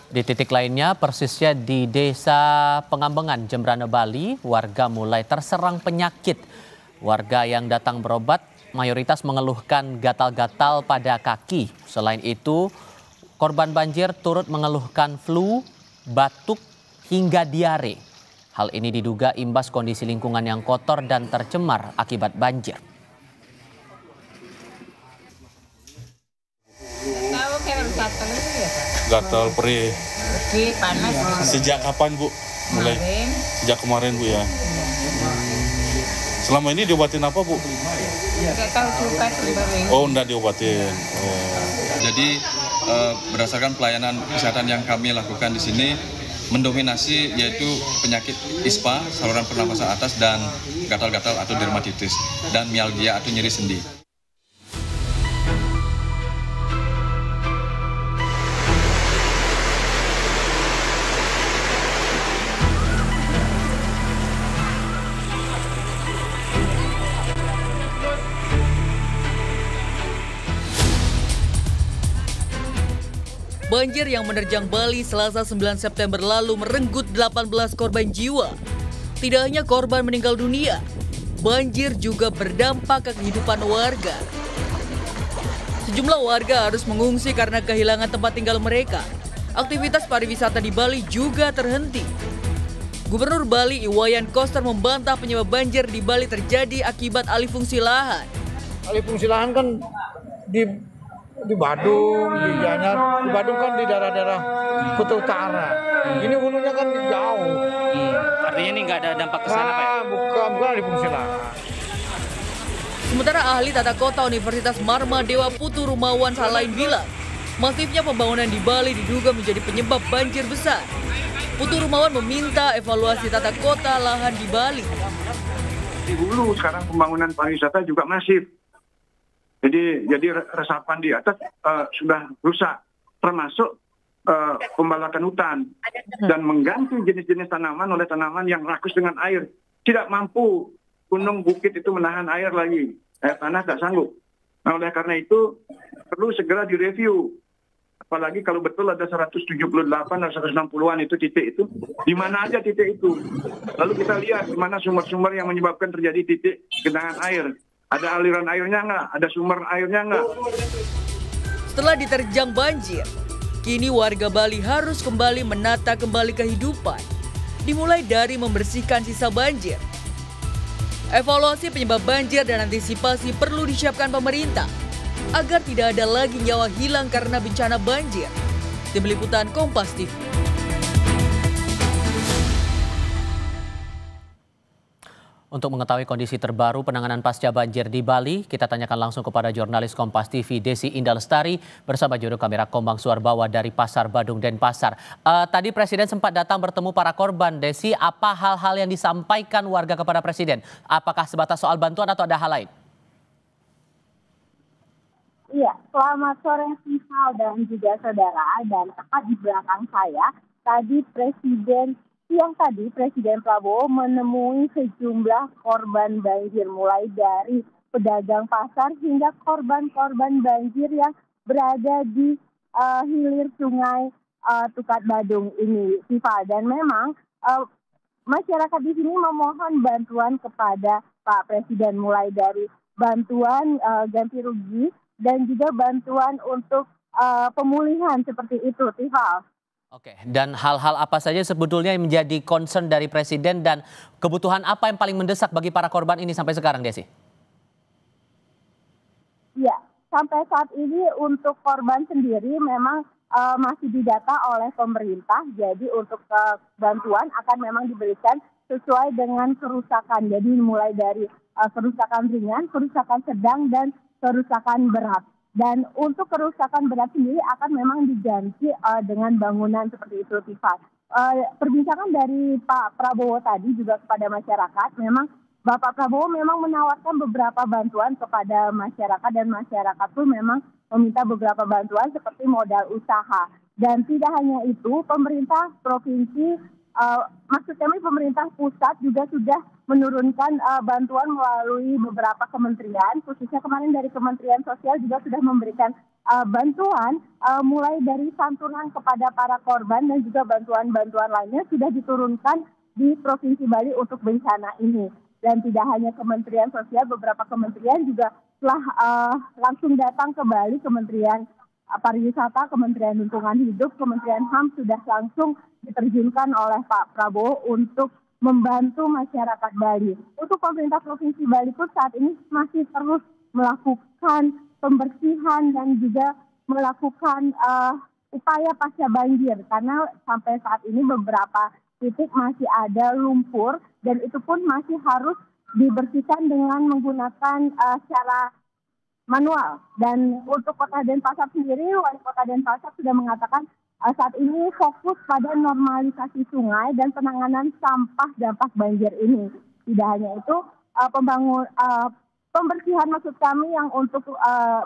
Di titik lainnya, persisnya di Desa Pengambengan, Jembrana, Bali, warga mulai terserang penyakit. Warga yang datang berobat mayoritas mengeluhkan gatal-gatal pada kaki. Selain itu, korban banjir turut mengeluhkan flu, batuk, hingga diare. Hal ini diduga imbas kondisi lingkungan yang kotor dan tercemar akibat banjir. Gatal perih. Panas. Sejak kapan Bu? Mulai? Sejak kemarin Bu ya. Selama ini diobatin apa Bu? Nggak tahu juga sebenarnya. Oh, enggak diobatin. Oh. Jadi berdasarkan pelayanan kesehatan yang kami lakukan di sini mendominasi yaitu penyakit ISPA, saluran pernafasan atas, dan gatal-gatal atau dermatitis, dan mialgia atau nyeri sendi. Banjir yang menerjang Bali Selasa 9 September lalu merenggut 18 korban jiwa. Tidak hanya korban meninggal dunia, banjir juga berdampak ke kehidupan warga. Sejumlah warga harus mengungsi karena kehilangan tempat tinggal mereka. Aktivitas pariwisata di Bali juga terhenti. Gubernur Bali Iwayan Koster membantah penyebab banjir di Bali terjadi akibat alih fungsi lahan. Alih fungsi lahan kan di Badung, di Gianyar. Di Badung kan di daerah-daerah Kuta Utara. Ini hulunya kan jauh. Artinya ini nggak ada dampak ke sana, Pak? Bukan alih fungsi lahan. Sementara ahli tata kota Universitas Marma Dewa Putu Rumawan Salain bilang, masifnya pembangunan di Bali diduga menjadi penyebab banjir besar. Putu Rumawan meminta evaluasi tata kota lahan di Bali. Di hulu sekarang pembangunan pariwisata juga masif. Jadi resapan di atas sudah rusak, termasuk pembalakan hutan dan mengganti jenis-jenis tanaman oleh tanaman yang rakus dengan air. Tidak mampu gunung bukit itu menahan air lagi, air tanah tak sanggup. Nah, oleh karena itu perlu segera direview. Apalagi kalau betul ada 178 atau 160-an itu titik itu, di mana aja titik itu. Lalu kita lihat di mana sumber-sumber yang menyebabkan terjadi titik genangan air. Ada aliran airnya nggak? Ada sumber airnya nggak? Setelah diterjang banjir, kini warga Bali harus kembali menata kembali kehidupan. Dimulai dari membersihkan sisa banjir. Evaluasi penyebab banjir dan antisipasi perlu disiapkan pemerintah agar tidak ada lagi nyawa hilang karena bencana banjir. Tim Liputan Kompas TV. Untuk mengetahui kondisi terbaru penanganan pasca banjir di Bali, kita tanyakan langsung kepada jurnalis Kompas TV Desi Indah Lestari bersama juru kamera Kombang Suarbawa dari Pasar Badung Denpasar. Tadi Presiden sempat datang bertemu para korban. Desi, apa hal-hal yang disampaikan warga kepada Presiden? Apakah sebatas soal bantuan atau ada hal lain? Iya, selamat sore Sifal dan juga saudara. Dan tepat di belakang saya, Siang tadi Presiden Prabowo menemui sejumlah korban banjir, mulai dari pedagang pasar hingga korban-korban banjir yang berada di hilir sungai Tukat Badung ini, Siva. Dan memang masyarakat di sini memohon bantuan kepada Pak Presiden, mulai dari bantuan ganti rugi dan juga bantuan untuk pemulihan seperti itu, Siva. Oke, dan hal-hal apa saja sebetulnya yang menjadi concern dari Presiden dan kebutuhan apa yang paling mendesak bagi para korban ini sampai sekarang, Desi? Ya, sampai saat ini untuk korban sendiri memang masih didata oleh pemerintah. Jadi untuk bantuan akan memang diberikan sesuai dengan kerusakan. Jadi mulai dari kerusakan ringan, kerusakan sedang, dan kerusakan berat. Dan untuk kerusakan berat sendiri akan memang diganti dengan bangunan seperti itu, Tiffany. Perbincangan dari Pak Prabowo tadi juga kepada masyarakat, memang Bapak Prabowo memang menawarkan beberapa bantuan kepada masyarakat, dan masyarakat pun memang meminta beberapa bantuan seperti modal usaha. Dan tidak hanya itu, pemerintah provinsi, maksud kami pemerintah pusat juga sudah menurunkan bantuan melalui beberapa kementerian, khususnya kemarin dari Kementerian Sosial juga sudah memberikan bantuan mulai dari santunan kepada para korban dan juga bantuan-bantuan lainnya sudah diturunkan di Provinsi Bali untuk bencana ini. Dan tidak hanya Kementerian Sosial, beberapa kementerian juga telah langsung datang ke Bali, Kementerian Pariwisata, Kementerian Lingkungan Hidup, Kementerian HAM sudah langsung diterjunkan oleh Pak Prabowo untuk membantu masyarakat Bali. Untuk pemerintah Provinsi Bali pun saat ini masih terus melakukan pembersihan dan juga melakukan upaya pasca banjir karena sampai saat ini beberapa titik masih ada lumpur dan itu pun masih harus dibersihkan dengan menggunakan secara manual. Dan untuk Kota Denpasar sendiri, Wali Kota Denpasar sudah mengatakan saat ini fokus pada normalisasi sungai dan penanganan sampah dampak banjir ini. Tidak hanya itu, pembersihan maksud kami yang untuk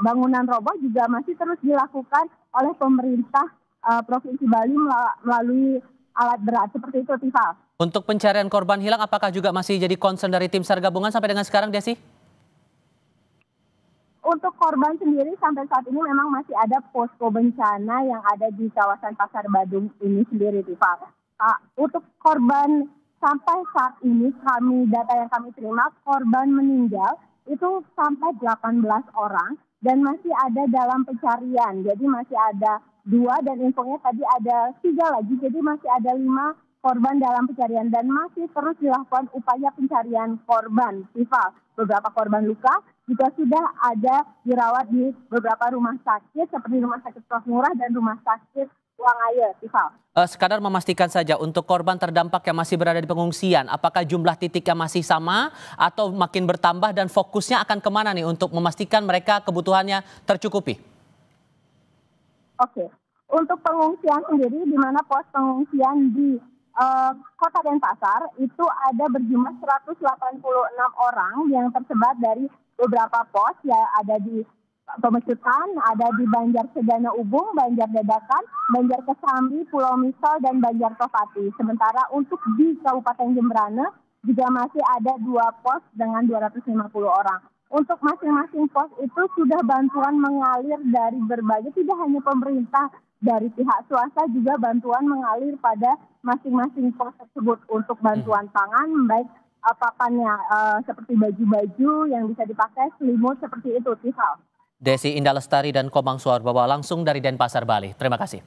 bangunan roboh juga masih terus dilakukan oleh pemerintah Provinsi Bali melalui alat berat. Seperti itu, Tifa. Untuk pencarian korban hilang, apakah juga masih jadi concern dari tim SAR gabungan sampai dengan sekarang, Desi? Untuk korban sendiri sampai saat ini memang masih ada posko bencana yang ada di kawasan Pasar Badung ini sendiri, Tifa. Untuk korban sampai saat ini data yang kami terima, korban meninggal itu sampai 18 orang dan masih ada dalam pencarian. Jadi masih ada 2 dan infonya tadi ada 3 lagi, jadi masih ada 5 korban dalam pencarian dan masih terus dilakukan upaya pencarian korban, Tifa. Beberapa korban luka juga sudah ada dirawat di beberapa rumah sakit seperti Rumah Sakit Prof Murah dan Rumah Sakit Wangaya, Tifa. Sekadar memastikan saja untuk korban terdampak yang masih berada di pengungsian, apakah jumlah titiknya masih sama atau makin bertambah dan fokusnya akan kemana nih untuk memastikan mereka kebutuhannya tercukupi? Oke, untuk pengungsian sendiri di mana pos pengungsian di Kota Denpasar itu ada berjumlah 186 orang yang tersebar dari beberapa pos ya, ada di Pemecutan, ada di Banjar Sedana Ubung, Banjar Dadakan, Banjar Kesambi, Pulau Misol, dan Banjar Tofati. Sementara untuk di Kabupaten Jemberana juga masih ada 2 pos dengan 250 orang. Untuk masing-masing pos itu sudah bantuan mengalir dari berbagai, tidak hanya pemerintah, dari pihak swasta juga bantuan mengalir pada masing-masing pos tersebut untuk bantuan pangan, baik papannya seperti baju-baju yang bisa dipakai, selimut seperti itu, Tifal. Desi Indah Lestari dan Komang Suarbawa langsung dari Denpasar, Bali. Terima kasih.